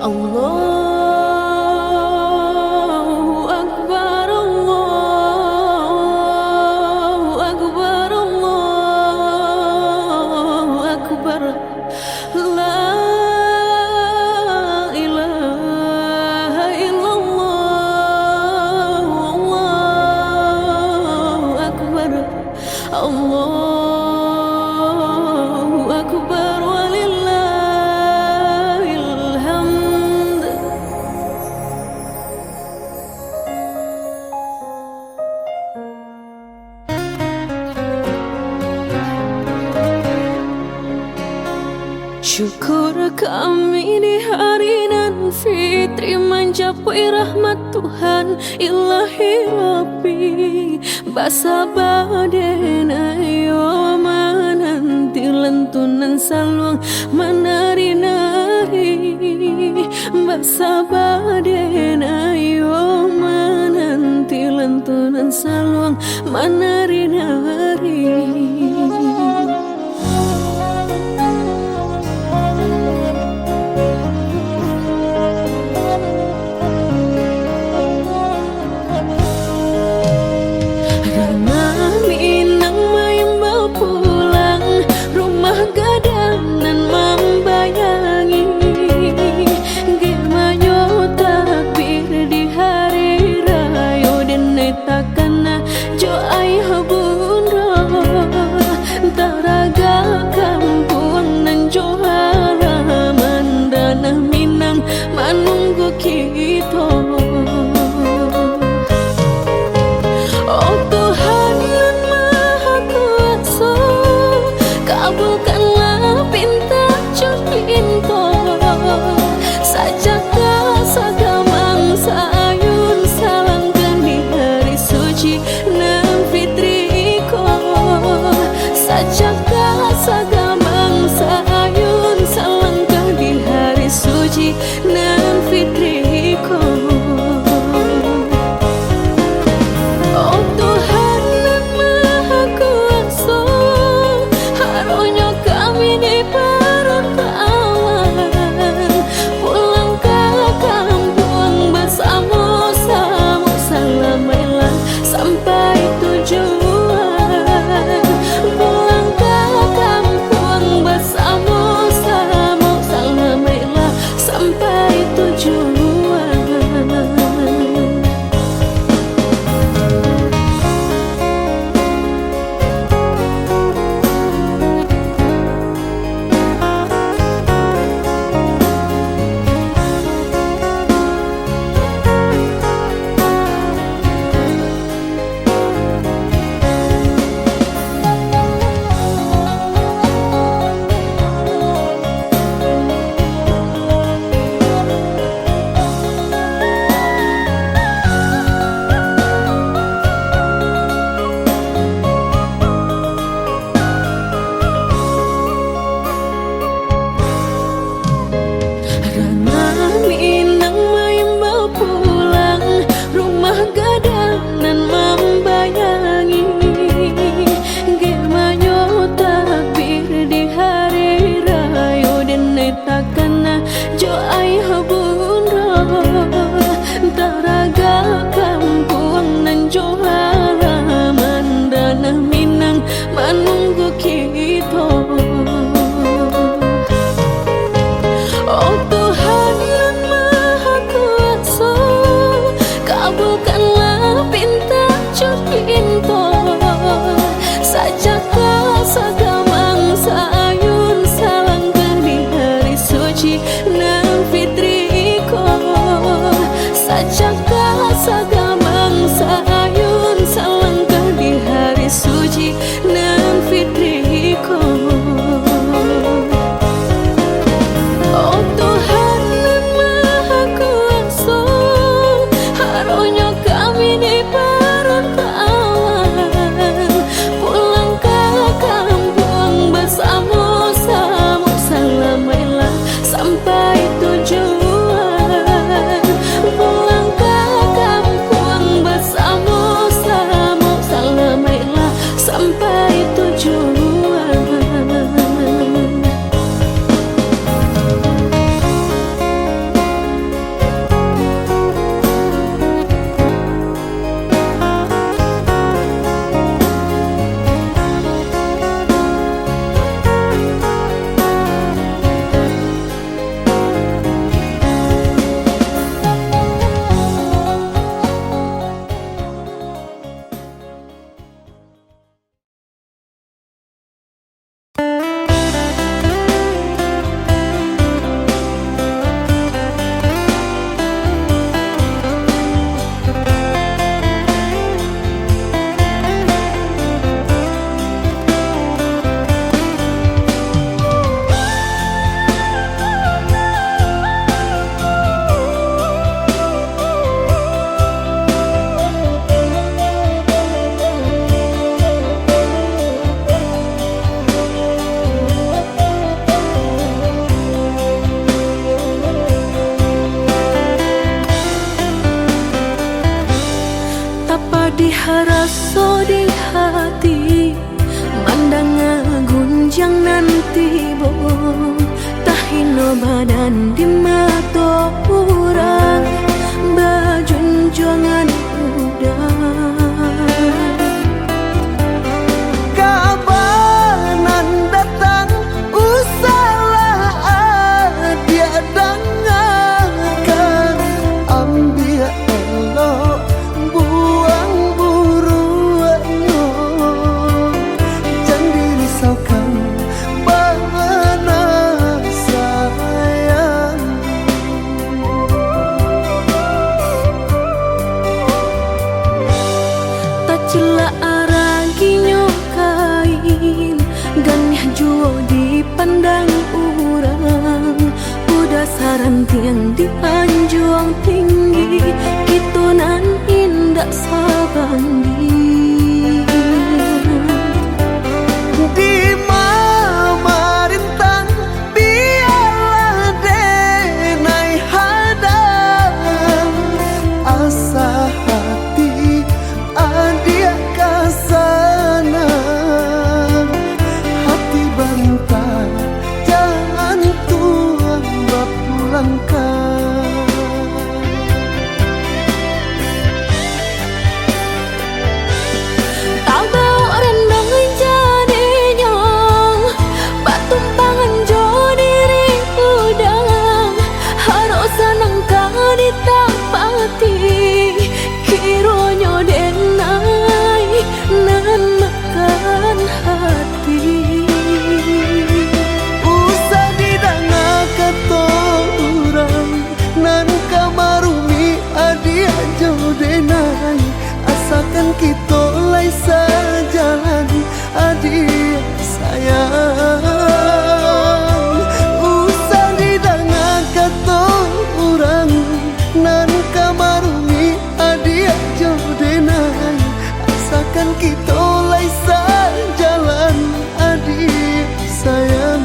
Allahu Akbar, Allahu Akbar, Allahu Akbar. La ilaha illallah, Allahu Akbar, Allahu Akbar, walillahil hamd. Syukur kami di hari nan fitri mencapai rahmat Tuhan Ilahi Rabbi. Basa baden ayo mananti lentunan saluang menari-nari. Basa baden ayo menanti lentunan saluang menari-nari. Gadanan membayangi Gimayo takbir di hari raya dan takkan jo ay habun karaso di hati mandang gunjang nanti bo tahino badan di mata orang bajunjangan udah kabanan datang usalah dia dengarkan ambil elok buang buruannya jangan dirisaukan bana sayang tak cila aragi nyokain gannya juo dipandang orang udah saran tiang dianjuang tinggi gitu nan indah sabandi di mama rintang biarlah denai hadang asa hati adia kasana hati bantai jangan tuang bapulangkan tak bau rendang jadinya patumpangan jo diri udang harus senang kau ditapati kironyo denai nan makan hati usah didanga kata orang nan kamarumi adia jodenai asalkan kita lai sejalan adia sayang usah didanga kata orang nan kamarumi adia jodenai asalkan kita lai sejalan adia sayang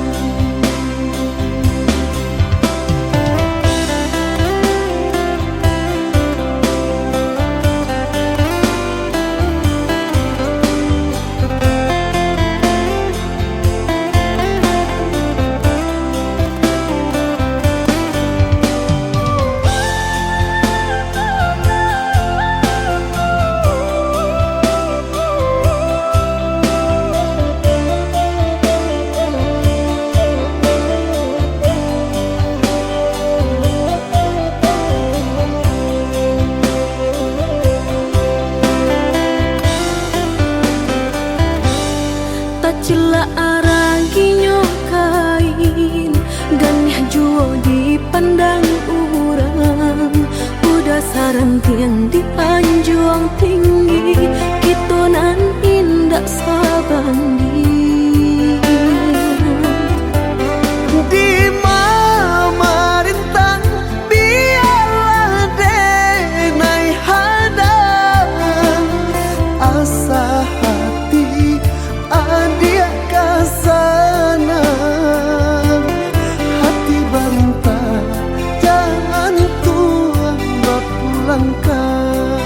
cila aragi nyokain gannya juo dipandang orang udah saran tiang dianjuang tinggi gitu nan indah sabandi di mama rintang biarlah denai hadang asa hati adia kasana hati bantai jangan tuang bapulangkan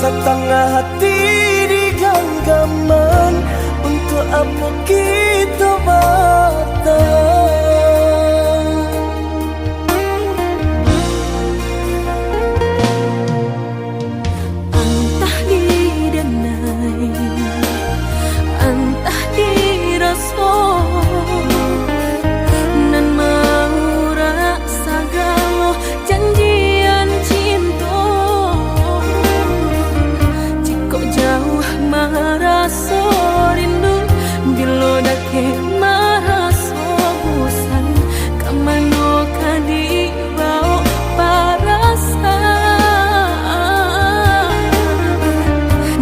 setengah hati di genggaman. Untuk apa kita batal? Entah didanai, entah dirasa, nan mau rasa galau janjian cinta. Jika jauh merasa rindu, bila dake merasa bosan, kamano kadi bau perasaan.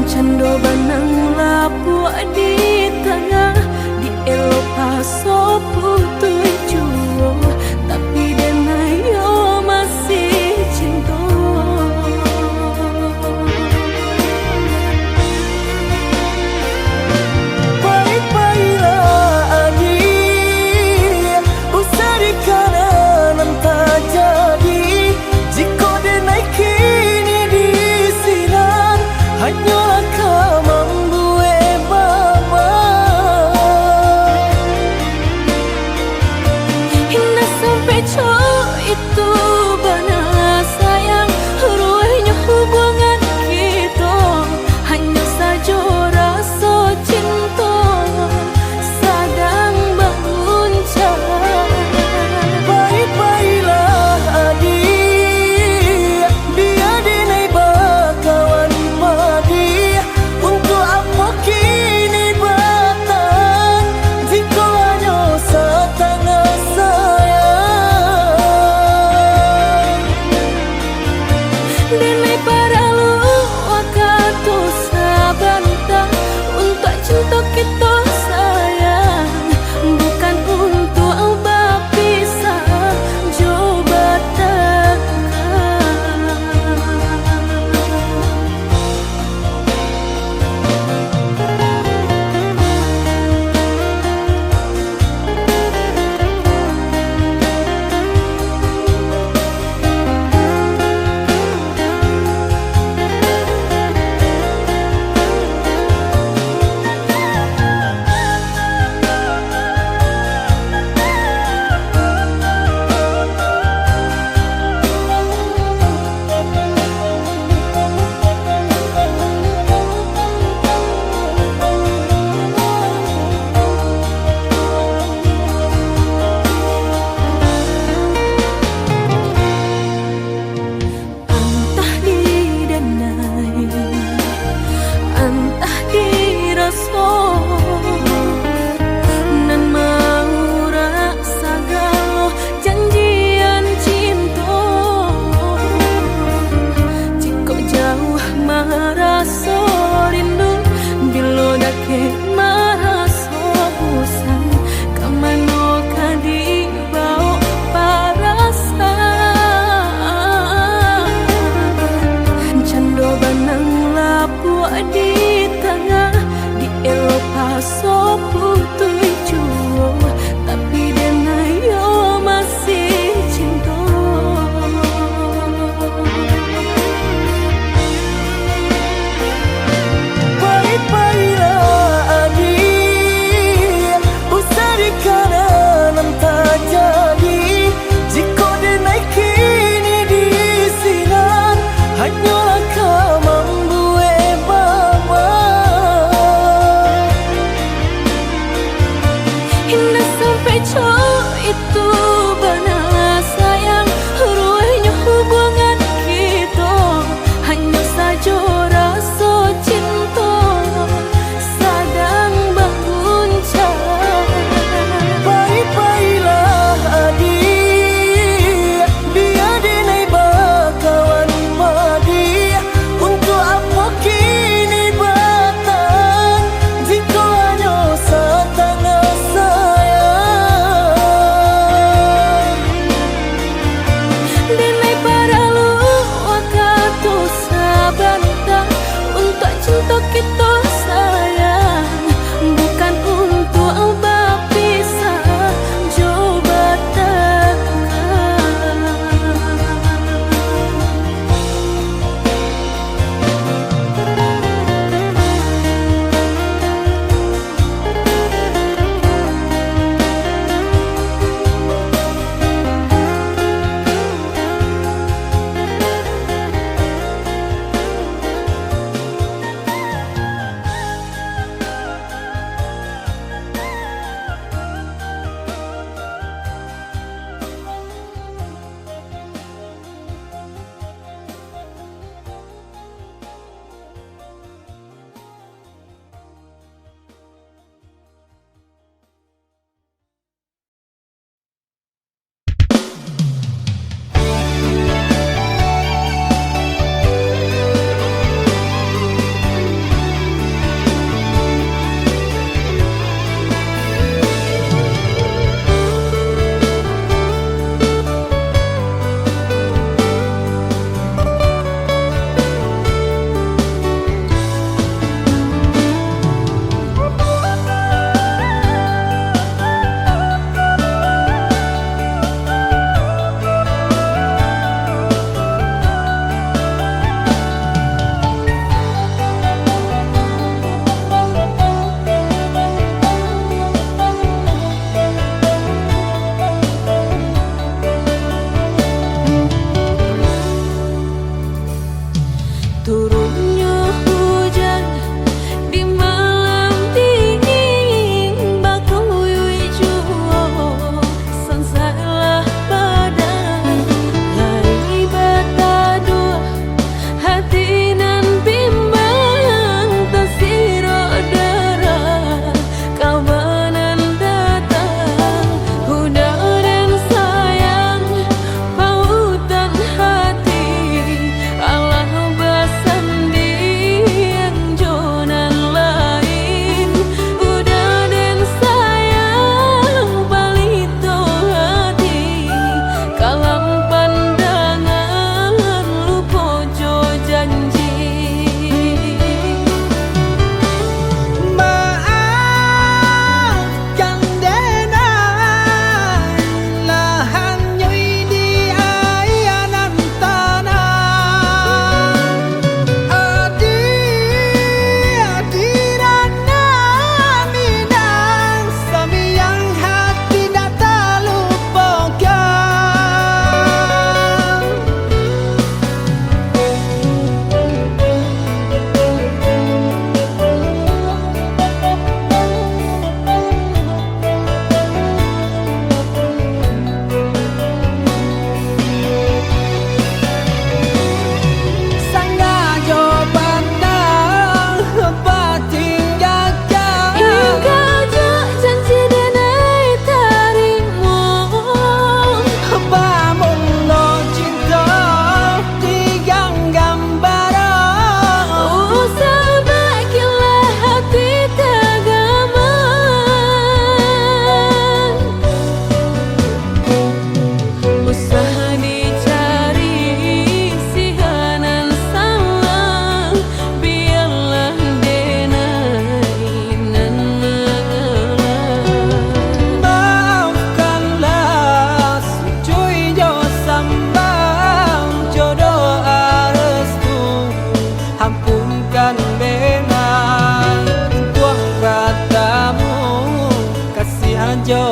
Cando banang lapu di tengah, di elo paso putui juo, tapi denayo masih cinta. Baik-baiklah adik, usah dikarenan tak jadi. Jika denai kini di sinan, hanyalah kau membuat mama. Hingga sampai cowok itu benar sayang, ruahnya hubungan kita hanya saja rasa cinta sedang berguncang. Baik-baiklah adik, biar denai bakawan padi. Untuk apa kini batang, jika hanya setengah sayang. Denai para waktu sabantang untuk cinta kita sayang, bukan untuk berpisah coba tekan. Entah didanai, entah dirasa, nan mau rasa galau janjian cinta. Jika jauh merasa rindu, bila dake merasa bosan, kamano kadi bau perasaan. Cando banang lapu di tengah, di elo paso putui juo, tapi denayo masih cinta. Baik-baiklah adik, usah dikarenan tak jadi. Jika denai kini di sinan, hanyalah kau membuat mama. Hingga sampai cowok itu benar sayang, ruahnya hubungan kita hanya saja rasa cinta sedang berguncang. Baik-baiklah adik, biar denai bakawan padi. Untuk apa kini batang, jika hanya setengah sayang.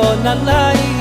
nan lain.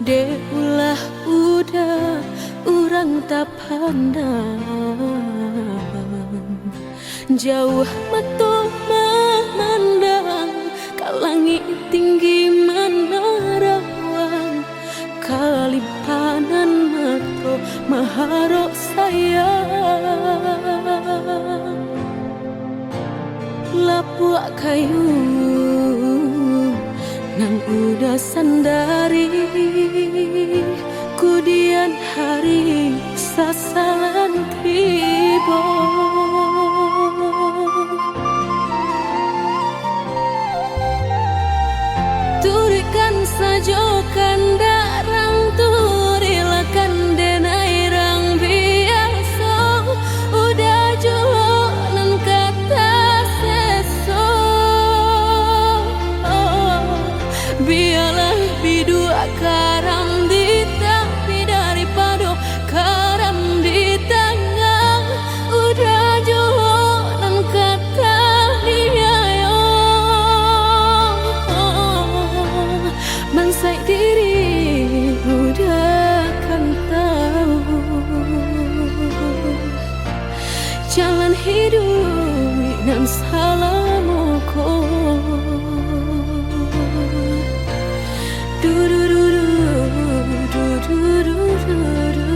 Deulah udah urang tak pandang jauh mato memandang ka langit tinggi menerawang kalimpanan mato maharo sayang lapuk kayu nang udah sandari kudian hari sasalan tiba turikan sajokan darang turilakan denai rang biasa udah jualan kata seso biarlah bidua karam di tapi daripada karam di tengah udah jualan kata dia yo mansai diri udah kan tahu jalan hidup nan salamuku do do do do do do do do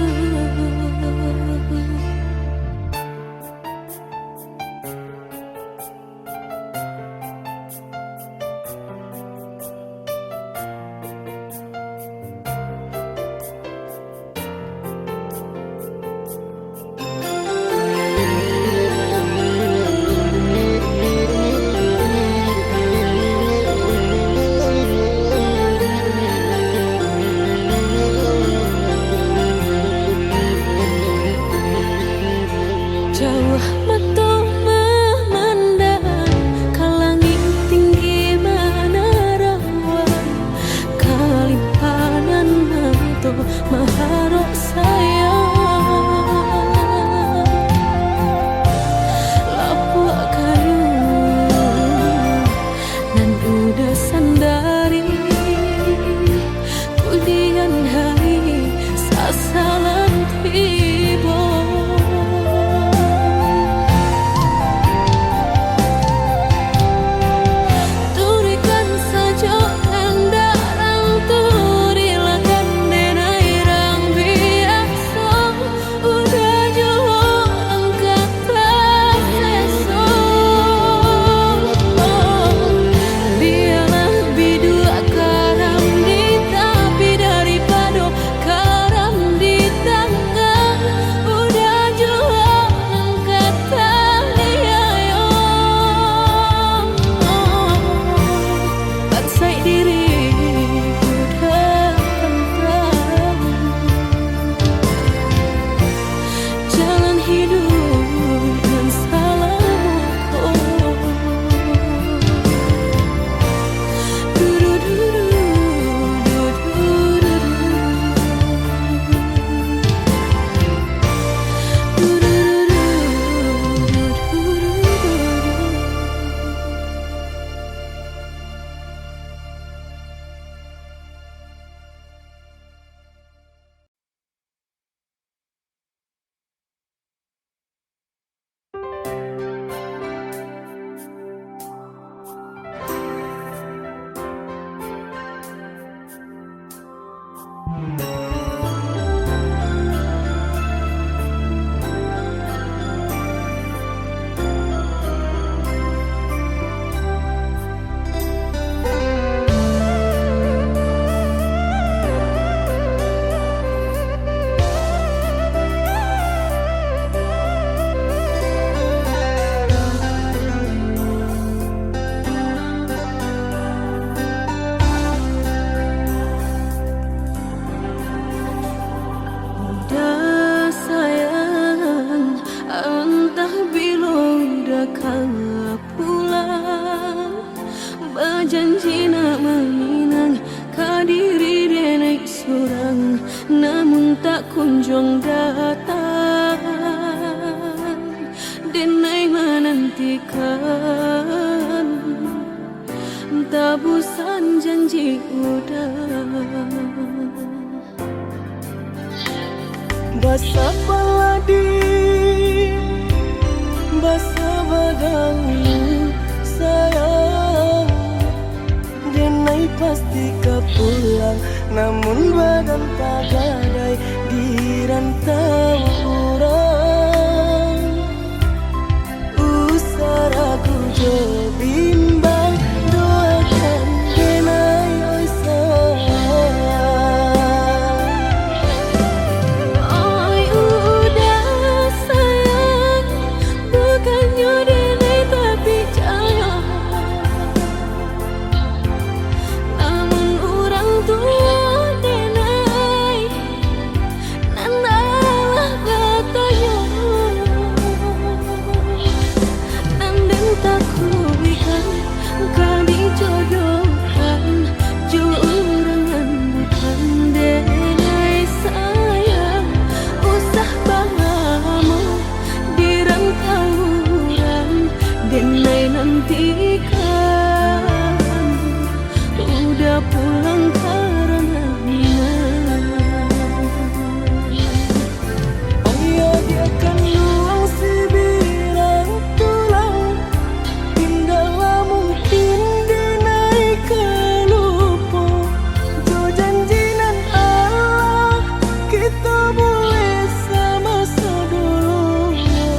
tak kunjung datang, Denai menantikan tabusan janji udah. Basah paladi, basah badanmu sayang, Denai pasti kau pulang, namun badan tak gadai di rantau orang. Usah ragu jo bimbang, doakan Denai oi sayang. Oi udah sayang, bukannya Denai tapi sayang, namun orang tua Denai nandalah katanya, nanden tak kuikan kau dijodohkan jo orangan bukan Denai sayang. Usah bangamu di rantauan, Denai nantikan udah pulang karena Ayah dia akan luang sebilang tulang, tinggallah mungkin Denai kelupa. Jo janjinan Allah, kita boleh sama sedulunya.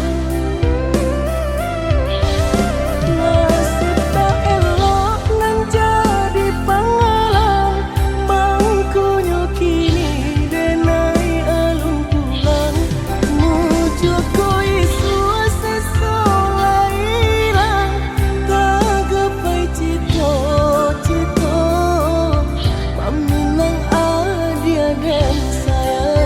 Nasib tak elok nan jadi penghalang, bangkunya kini Denai alun pulang. Mujo koi suasa solailang, tak gapai cito-cito, paminang adia dan sayang.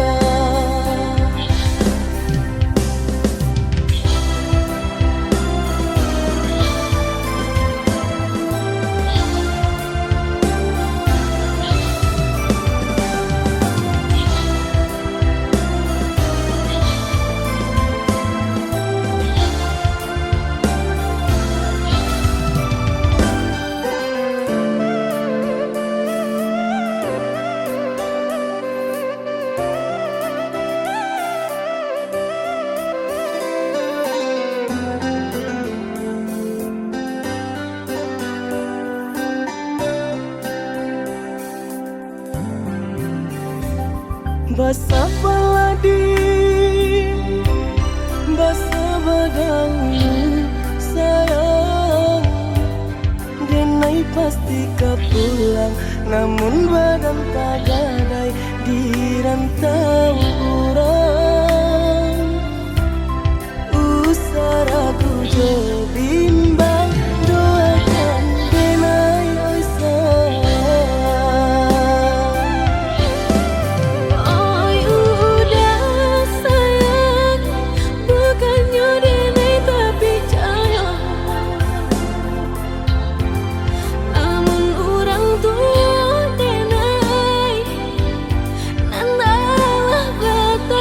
Basah paladi, basah badanmu sayang, Denai pasti kau pulang, namun badan tak gadai di rantau orang. Usah ragu jo bimbang, doakan Denai oi sayang. Oi udah sayang, bukannya Denai tapi sayang, namun orang tua Denai nandalah kata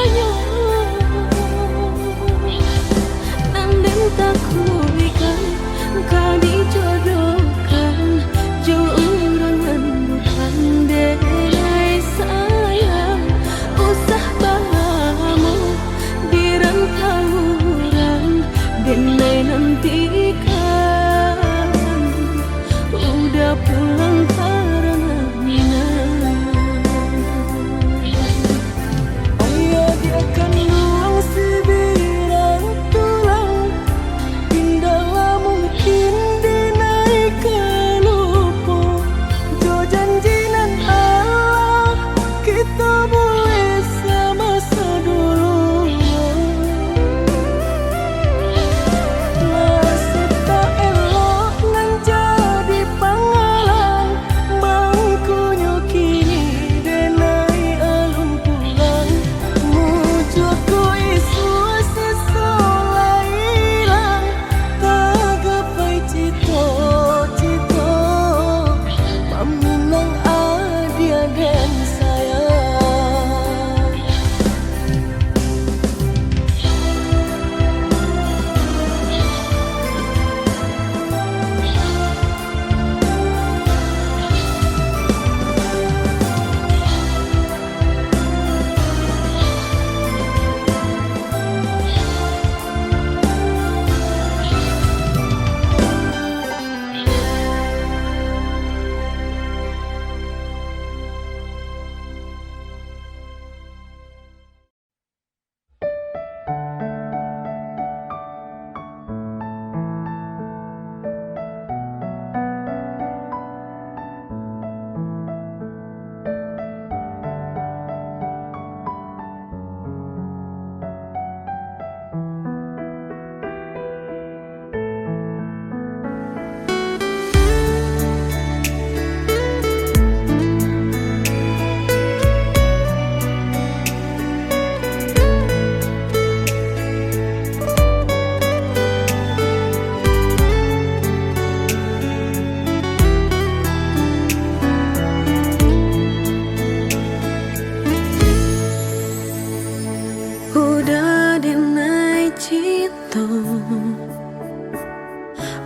cinta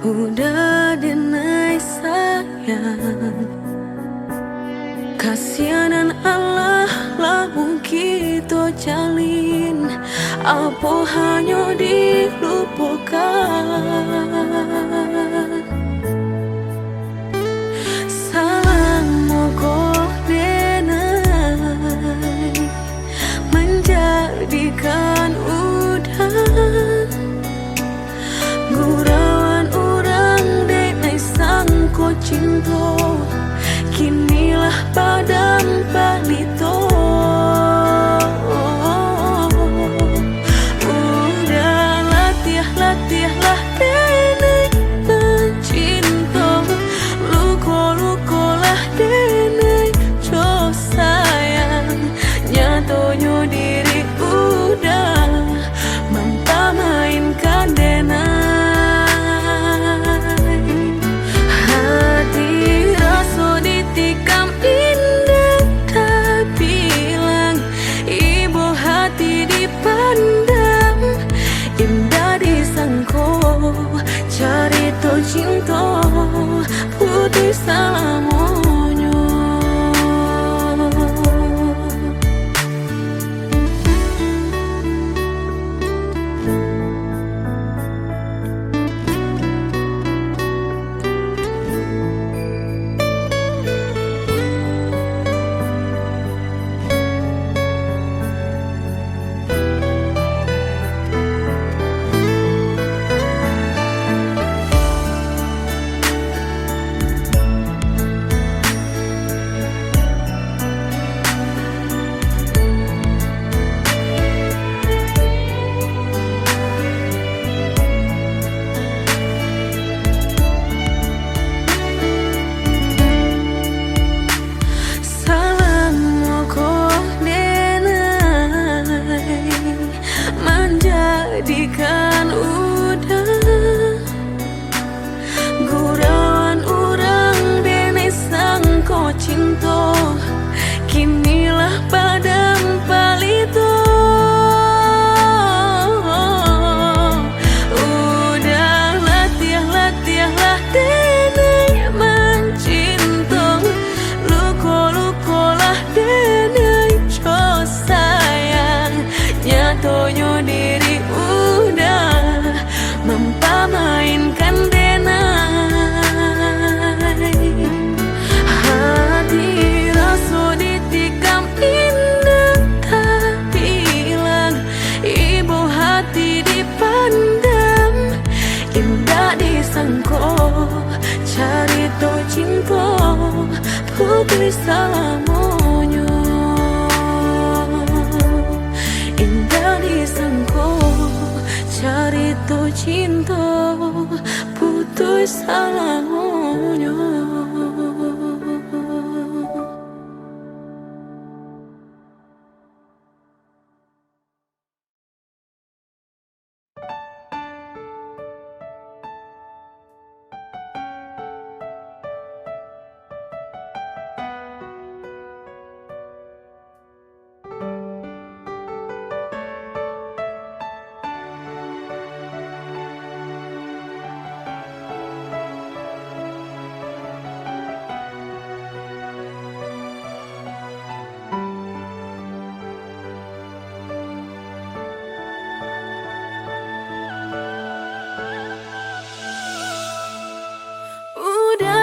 udah denai sayang, kasianan Allah lamun kita jalin apa hanya dilupakan. Salam mogok denai menjadikan udah gurauan orang denai sangko cinta, kinilah padam palito. Udah latih-latihlah denai mencinta, luko-lukolah denai jo sayang, nyatonya diri udah mempamainkan denai. Hati rasa ditikam indah tak bilang, ibu hati dipandang indah disangko, cari to cinta putih salamonyo. Salam mogok denai menjadikan udah gurauan orang denai sangko cinta, kinilah padam palito. Udah latih-latihlah denai mencinta, luko-lukolah denai jo sayang, nyatonya diri udah mempamainkan denai. Hati rasa ditikam indah tak bilang, ibu hati dipandang indah disangko, cari to cinta putih salamonyo. Indah disangko, cari to cinta putih salamonyo. Udah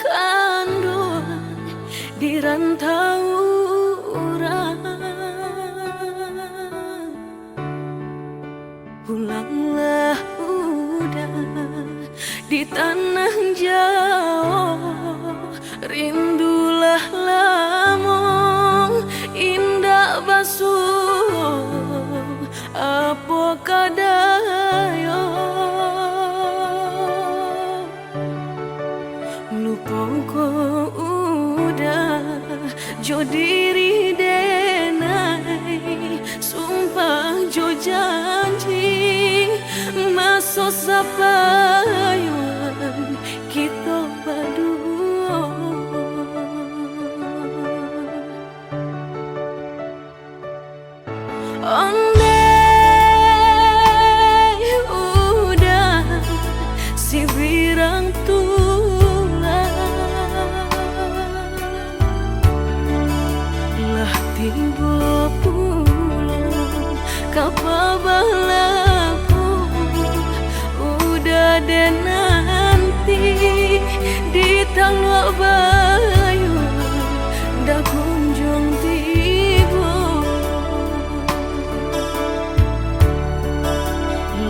kandung di rantau orang, pulanglah udah di tanah jauh, rindulah lamong indah basuh apa kadayo. Lupa kau udah jo diri denai, sumpah jo janji maso sapayuan kita berdua. On pulang kapa balaku udah dan nanti di talak bayu dah kunjung tiba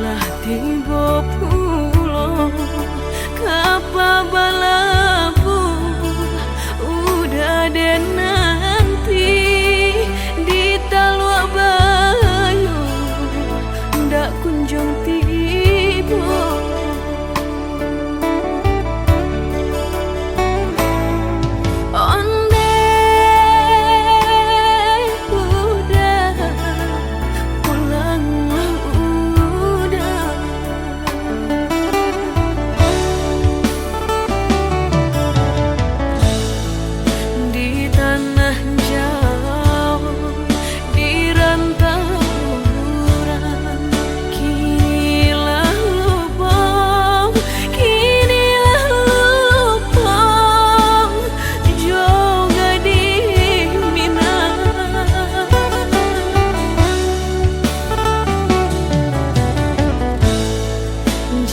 lah tiba pulang kapa balaku udah dan nanti di talak bayu dah kunjung tiba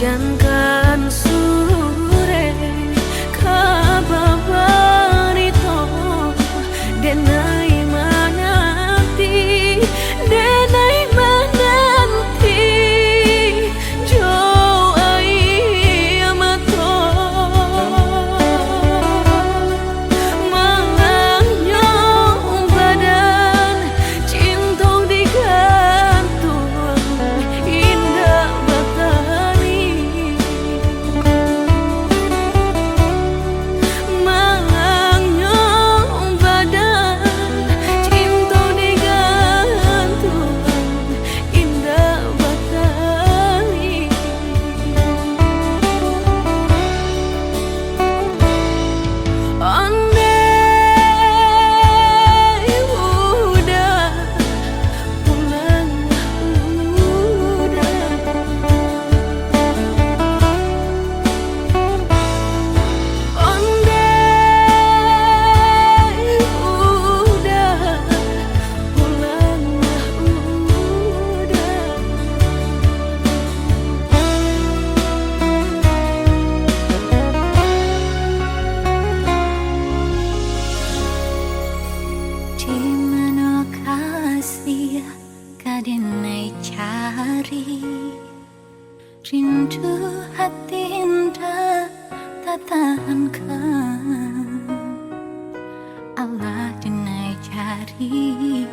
jangan sore kababarito denai mananti jo ai amato malangnya badan cinta digantung indah batani Kadenai cari rindu hati indah tak tahankan Allah denai cari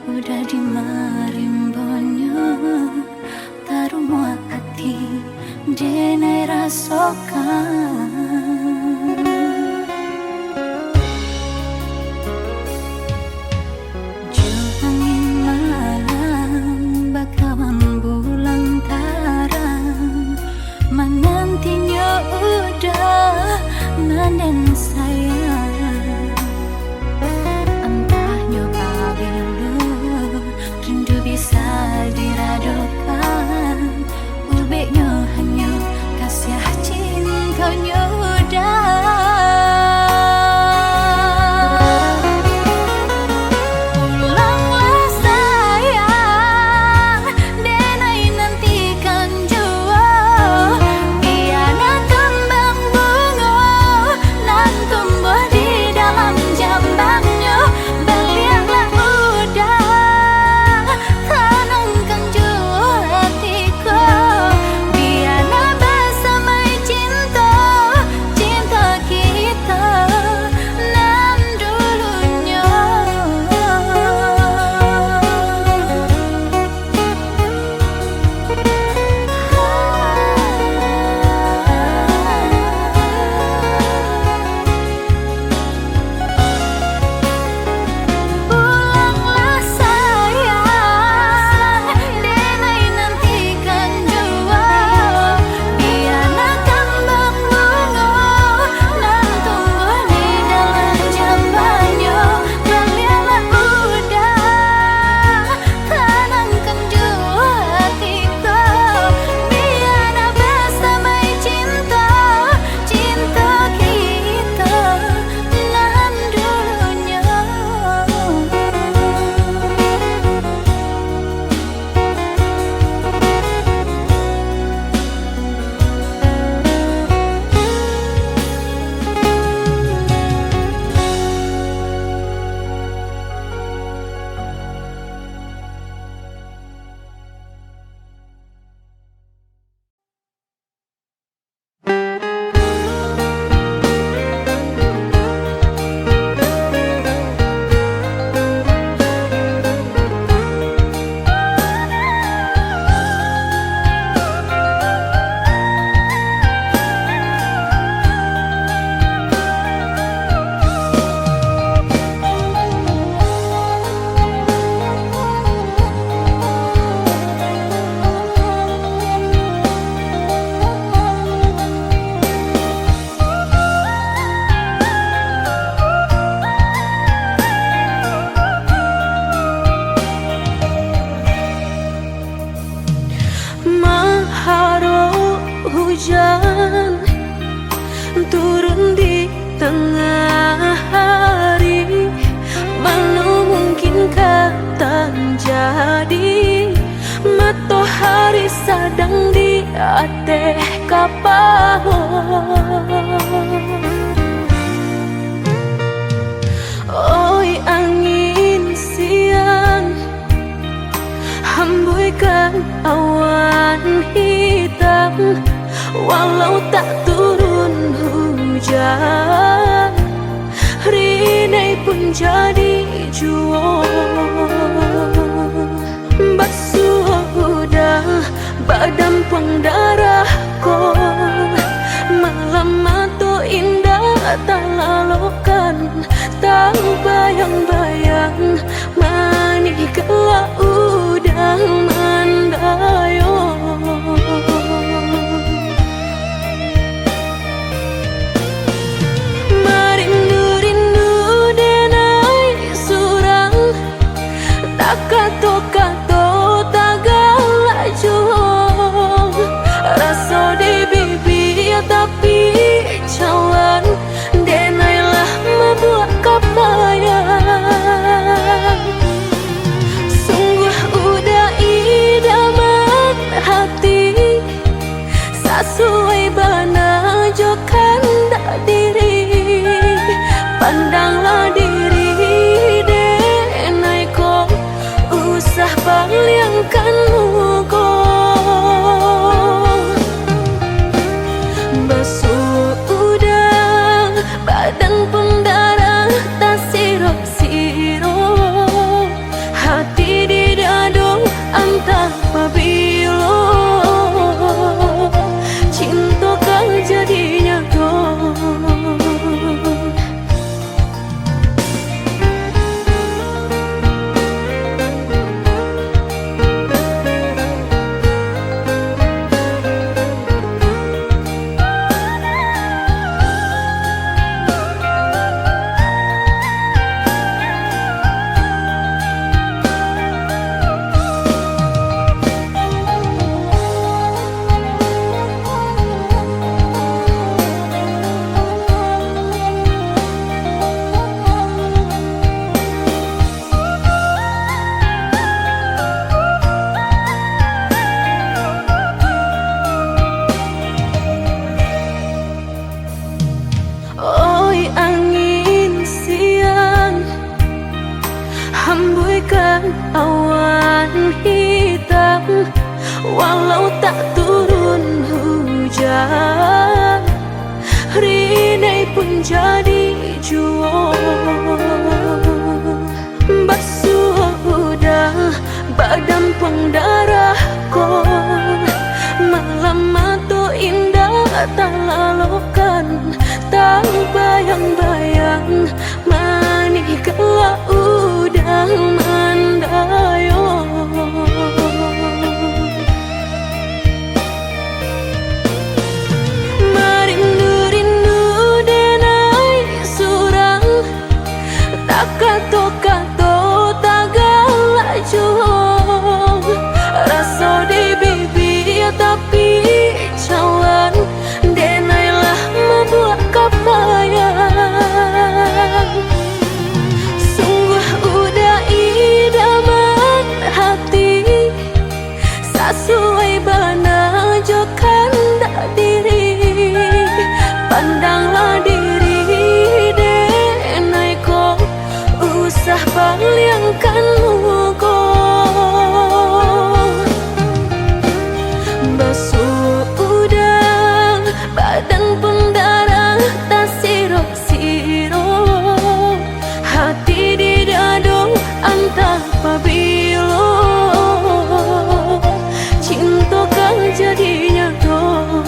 udah di marimbonyo tarumua hati denai rasakan dan sayang entah nyoba bilu rindu bisa diradokan ubeknya hanya kasih cinta tengah hari, mana mungkin kata jadi matahari sedang di atas kapal. Oi angin siang, hembuskan awan hitam, walau tak turun hujan, rinai pun jadi juang. Basuh udah badan pendarahku, malam itu indah tak lalukan, tak bayang-bayang manis kelak udah mendayung. Merindu-rindu denai surang, tak kato-kato tak galak juang, rasa di bibir tapi cawan, denailah membuat kapayang. Sungguh udah idaman hati, sesuai bana jokan tak diri, pandanglah diri denai ko, usah palingkan muka. Basuh udah badan pendarah tak sirop-sirop, hati di dado antah pabilo, cinta kau jadinya kau. Oi angin siang, hembuskan awan hitam, walau tak turun hujan, rinai pun jadi juang. Basuh udah badan pendarahku, malam itu indah tak lalukan, tak bayang-bayang manis kelak udah mendayung. Merindu-rindu denai surang, tak kato-kato tak galak juang, rasa di bibir tapi cawan, denailah membuat kapayang. Sungguh udah idaman hati, sesuai bana jokan tak diri, pandanglah diri denai ko, usah palingkan muka. Basuh udah badan pendarah tak sirop-sirop, hati di dado antah pabilo, cinta kau jadinya kau.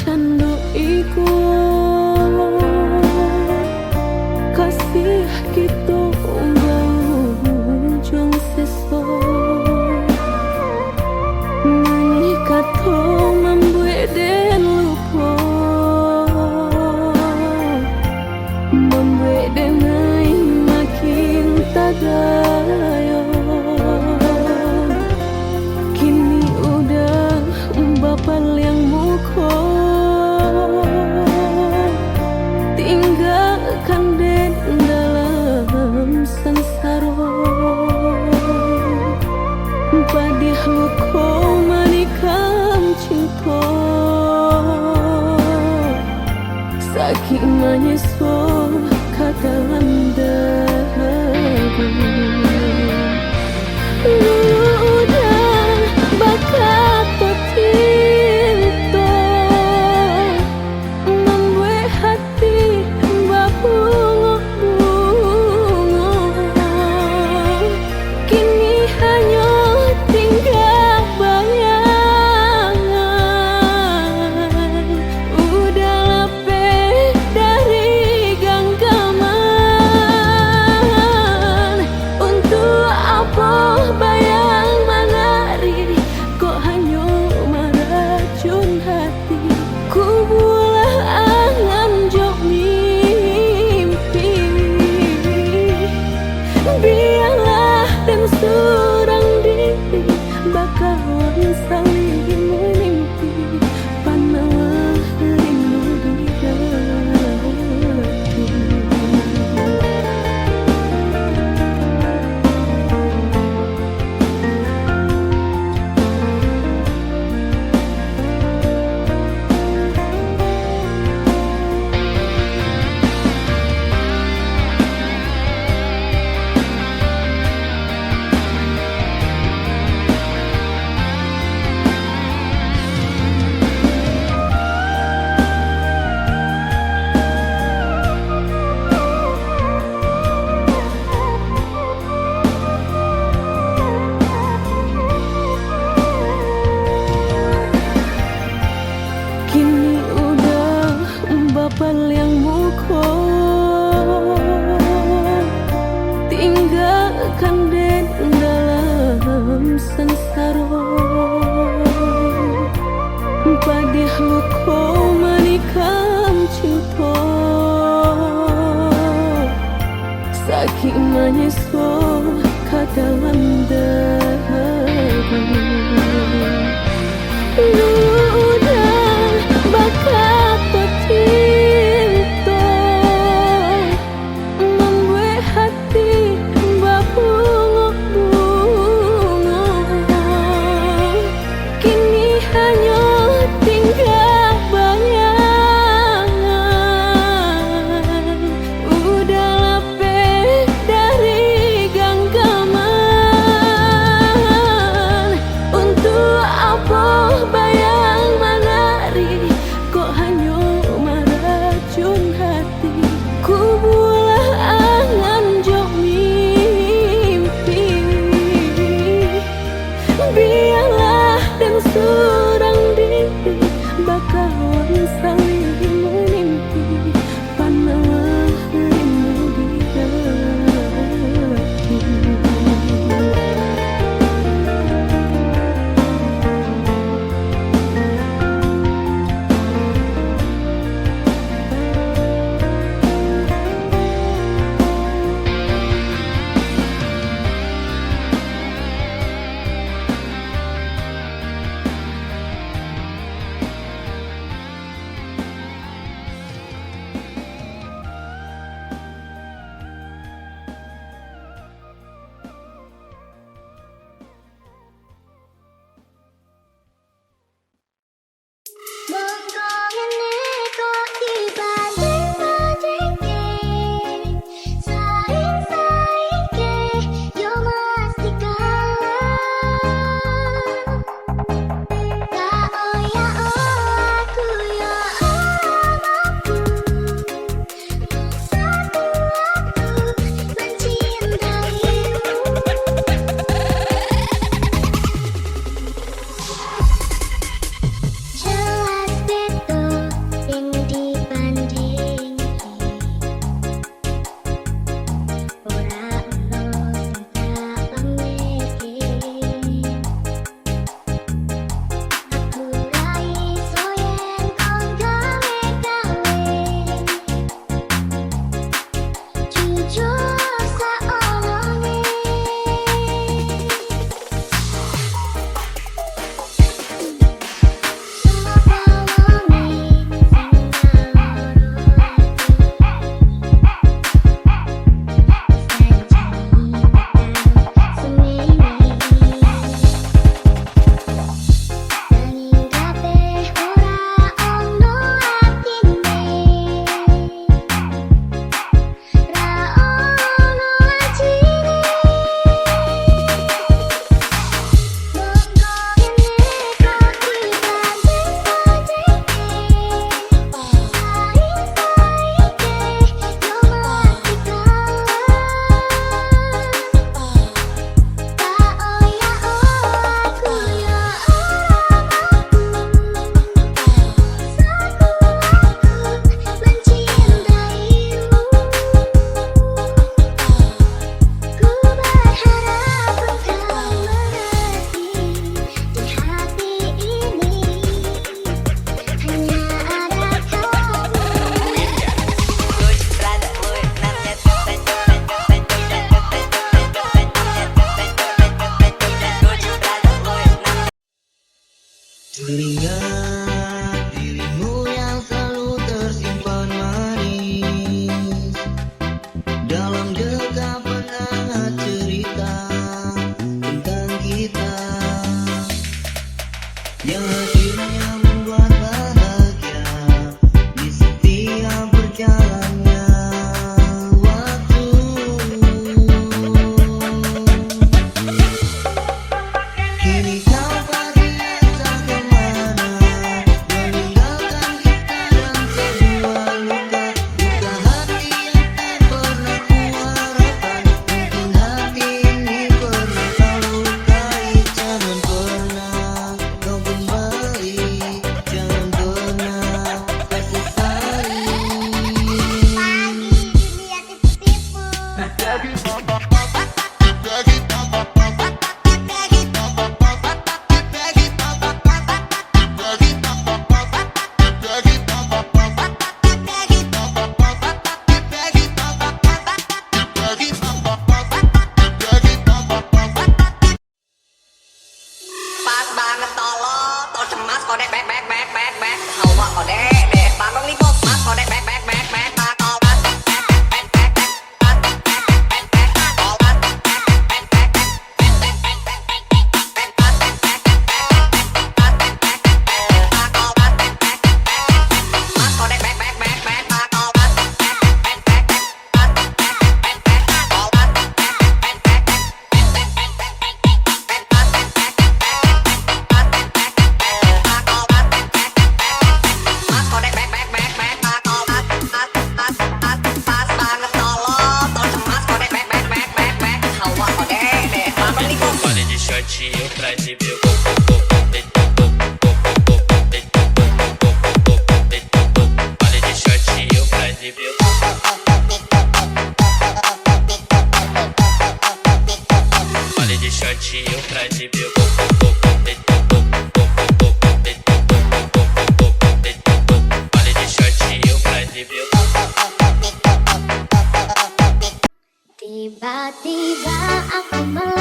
candu iku kasih gitu jong seso menikah to membuat den lupa membuat dengai makin tadayo kini udah bapak yang muko tinggalkan den dalam sansaro padih luko manikam cinta saking menyesal kata landaku udah bakat cinta membuat hati berbunga-bunga kini hanya tinggal bayangan udah lepeh dari genggaman untuk apa bayang menari kok hanya meracun hati ku bulah angan jok mimpi biarlah dan seorang diri bakalan saling menimpi panah rindu di hati. Kini udah bapak yang muko tinggalkan den dalam sansaro padih luko manikam cinta saking menyesal kata landaku udah bakat cinta membuat hati berbunga-bunga kini hanya tinggal bayangan udah lepeh dari genggaman untuk apa bayang menari kok hanya meracun hati ku bulah angan jok mimpi biarlah dan seorang diri bakalan saling menimpi panah rindu di hati. tiba aku